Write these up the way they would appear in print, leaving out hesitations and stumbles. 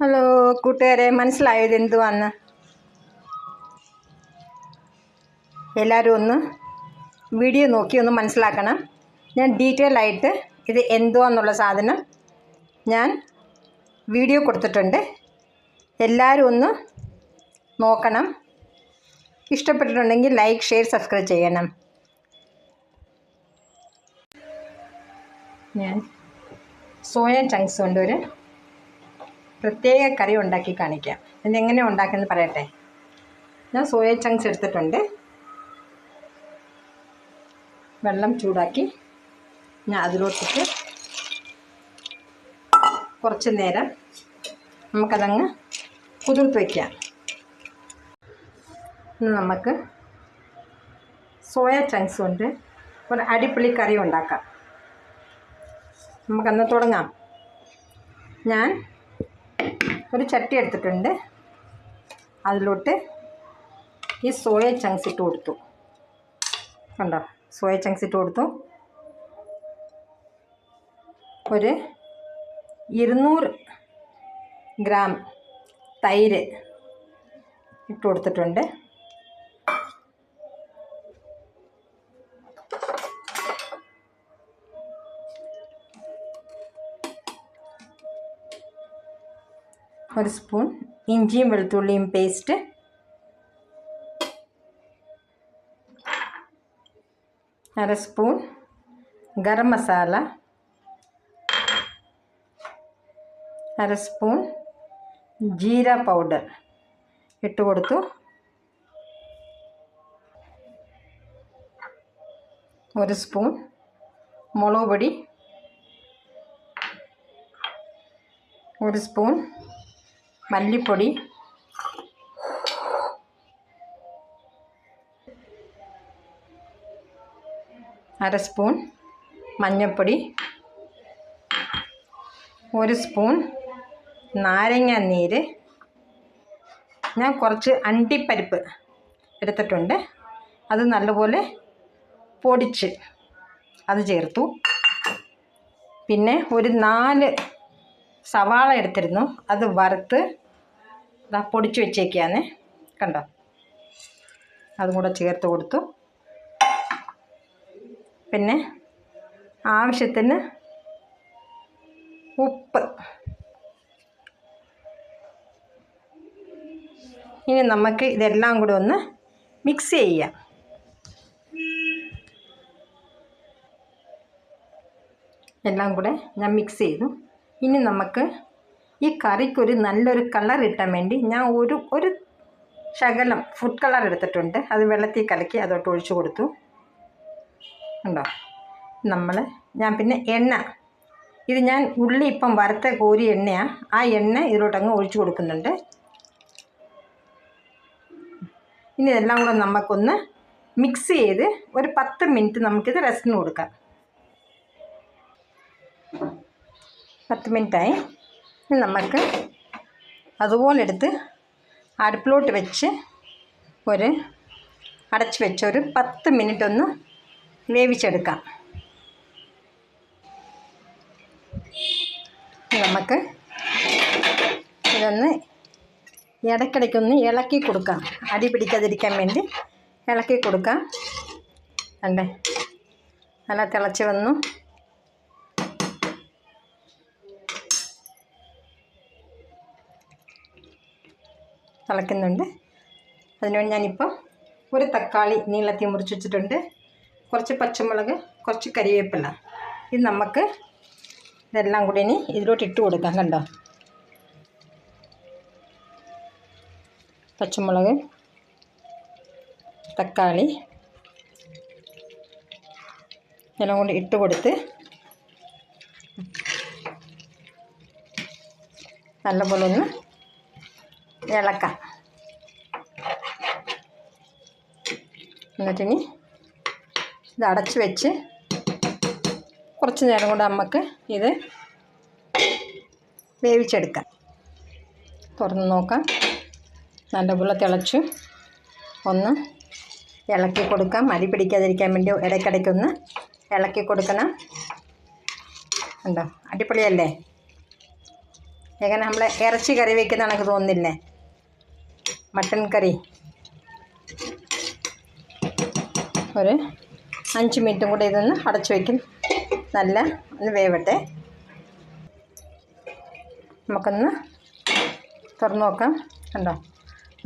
Hello കൂട്ടുകാരെ, മനസ്സിലായോ ഇതെന്തുവാന്ന്? എല്ലാവരും ഒന്ന് വീഡിയോ നോക്കി ഒന്ന് മനസ്സിലാക്കണം. ഞാൻ ഡീറ്റെയിൽ ആയിട്ട് ഇത് എന്തുവാന്നുള്ള സാധനം ഞാൻ വീഡിയോ കൊടുത്തിട്ടുണ്ട്. എല്ലാവരും ഒന്ന് നോക്കണം. ഇഷ്ടപ്പെട്ടിട്ടുണ്ടെങ്കിൽ ലൈക്ക്, ഷെയർ, സബ്സ്ക്രൈബ് ചെയ്യണം. ഞാൻ സോയ ചങ്ക്സ് കൊണ്ട് ഒരു പ്രത്യേക കറി ഉണ്ടാക്കി കാണിക്കാം. ഇതെങ്ങനെ ഉണ്ടാക്കുന്നത് പറയട്ടെ. ഞാൻ സോയ ചങ്ക്സ് എടുത്തിട്ടുണ്ട്. വെള്ളം ചൂടാക്കി ഞാൻ അതിലോട്ടിട്ട് കുറച്ച് നേരം നമുക്കതങ്ങ് കുതിർത്ത് വയ്ക്കാം. ഇന്ന് നമുക്ക് സോയ ചങ്ക്സ് കൊണ്ട് ഒരു അടിപൊളി കറി ഉണ്ടാക്കാം. നമുക്കന്ന് തുടങ്ങാം. ഞാൻ ഒരു ചട്ടി എടുത്തിട്ടുണ്ട്. അതിലോട്ട് ഈ സോയ ചങ്ക്സ് ഇട്ട് കൊടുത്തു. കണ്ടോ, സോയ ചങ്ക്സ് ഇട്ട് കൊടുത്തു. ഒരു 200 ഗ്രാം തൈര് ഇട്ട് കൊടുത്തിട്ടുണ്ട്. ഒരു സ്പൂൺ ഇഞ്ചിയും വെളുത്തുള്ളിയും പേസ്റ്റ്, അര സ്പൂൺ ഗരം മസാല, അര സ്പൂൺ ജീര പൗഡർ ഇട്ട് കൊടുത്തു. ഒരു സ്പൂൺ മുളക് പൊടി, ഒരു സ്പൂൺ മല്ലിപ്പൊടി, അര സ്പൂൺ മഞ്ഞൾപ്പൊടി, ഒരു സ്പൂൺ നാരങ്ങ നീര്. ഞാൻ കുറച്ച് അണ്ടിപ്പരിപ്പ് എടുത്തിട്ടുണ്ട്. അത് നല്ലപോലെ പൊടിച്ച് അത് ചേർത്തു. പിന്നെ ഒരു 4 സവാള എടുത്തിരുന്നു. അത് വറുത്ത് പൊടിച്ച് വെച്ചേക്കാണ്. കണ്ടോ, അതും കൂടെ ചേർത്ത് കൊടുത്തു. പിന്നെ ആവശ്യത്തിന് ഉപ്പ്. ഇനി നമുക്ക് ഇതെല്ലാം കൂടെ ഒന്ന് മിക്സ് ചെയ്യാം. എല്ലാം കൂടെ ഞാൻ മിക്സ് ചെയ്തു. ഇനി നമുക്ക് ഈ കറിക്കൊരു നല്ലൊരു കളർ കിട്ടാൻ വേണ്ടി ഞാൻ ഒരു ശകലം ഫുഡ് കളർ എടുത്തിട്ടുണ്ട്. അത് വെള്ളത്തിൽ കലക്കി അതോട്ട് ഒഴിച്ചു കൊടുത്തു. ഉണ്ടോ, ഞാൻ പിന്നെ എണ്ണ, ഇത് ഞാൻ ഉള്ളി ഇപ്പം വറുത്ത കോരി എണ്ണയാണ്. ആ എണ്ണ ഇതിലോട്ടങ്ങ് ഒഴിച്ചു കൊടുക്കുന്നുണ്ട്. ഇനി ഇതെല്ലാം കൂടെ നമുക്കൊന്ന് മിക്സ് ചെയ്ത് ഒരു 10 മിനിറ്റ് നമുക്കിത് റെസ്റ്റിന് കൊടുക്കാം. 10 മിനിറ്റായി. ഇനി നമുക്ക് അതുപോലെ എടുത്ത് അടുപ്പിലോട്ട് വെച്ച് അടച്ച് വെച്ച് ഒരു 10 മിനിറ്റ് ഒന്ന് വേവിച്ചെടുക്കാം. നമുക്ക് ഇതൊന്ന് ഇടയ്ക്കിടയ്ക്കൊന്ന് ഇളക്കി കൊടുക്കാം. അടി പിടിക്കാതിരിക്കാൻ വേണ്ടി ഇളക്കി കൊടുക്കാം. അല്ലേ, നല്ല തിളച്ച് വന്നു. തിളയ്ക്കുന്നുണ്ട്. അതിനുവേണ്ടി ഞാനിപ്പോൾ ഒരു തക്കാളി നീളത്തിൽ മുറിച്ച് വെച്ചിട്ടുണ്ട്. കുറച്ച് പച്ചമുളക്, കുറച്ച് കരിവേപ്പില. ഇത് നമുക്ക് ഇതെല്ലാം കൂടി ഇനി ഇതിലോട്ട് ഇട്ട് കൊടുക്കാം. കണ്ടോ, പച്ചമുളക്, തക്കാളി എല്ലാം കൂടി ഇട്ട് കൊടുത്ത് നല്ലപോലെ ഒന്ന് ഇളക്കാം. എന്നിട്ടിനി ഇത് അടച്ച് വെച്ച് കുറച്ച് നേരം കൊണ്ട് നമുക്ക് ഇത് വേവിച്ചെടുക്കാം. തുറന്ന് നോക്കാം. നല്ലപോലെ തിളച്ചു. ഒന്ന് ഇളക്കി കൊടുക്കാം. അടി പിടിക്കാതിരിക്കാൻ വേണ്ടി ഇടയ്ക്കിടയ്ക്കൊന്ന് ഇളക്കി കൊടുക്കണം. ഉണ്ടോ, അടിപൊളിയല്ലേ? എങ്ങനെ നമ്മളെ ഇറച്ചി കറി വയ്ക്കുന്ന കണക്ക് തോന്നുന്നില്ലേ? മട്ടൻ കറി. ഒരു 5 മിനിറ്റും കൂടെ ഇതൊന്ന് അടച്ചു വയ്ക്കും. നല്ല ഒന്ന് വേവട്ടെ. നമുക്കൊന്ന് തുറന്നു നോക്കാം. കണ്ടോ,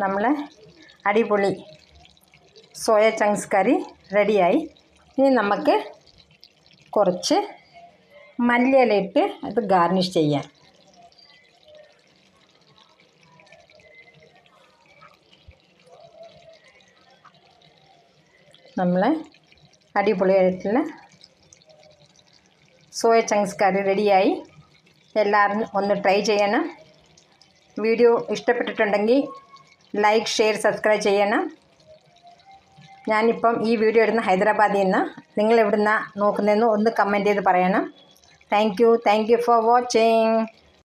നമ്മളെ അടിപൊളി സോയ ചങ്ക്സ് കറി റെഡിയായി. ഇനി നമുക്ക് കുറച്ച് മല്ലിയില ഇട്ട് അത് ഗാർണിഷ് ചെയ്യാം. നമ്മളെ അടിപൊളിയായിട്ടുള്ള സോയ ചങ്ക്സ് കറി റെഡിയായി. എല്ലാവരും ഒന്ന് ട്രൈ ചെയ്യണം. വീഡിയോ ഇഷ്ടപ്പെട്ടിട്ടുണ്ടെങ്കിൽ ലൈക്ക്, ഷെയർ, സബ്സ്ക്രൈബ് ചെയ്യണം. ഞാനിപ്പം ഈ വീഡിയോ ഇടുന്ന ഹൈദരാബാദിൽ നിന്ന്. നിങ്ങൾ എവിടുന്നാണ് നോക്കുന്നതെന്ന് ഒന്ന് കമൻറ്റ് ചെയ്ത് പറയണം. Thank you for watching.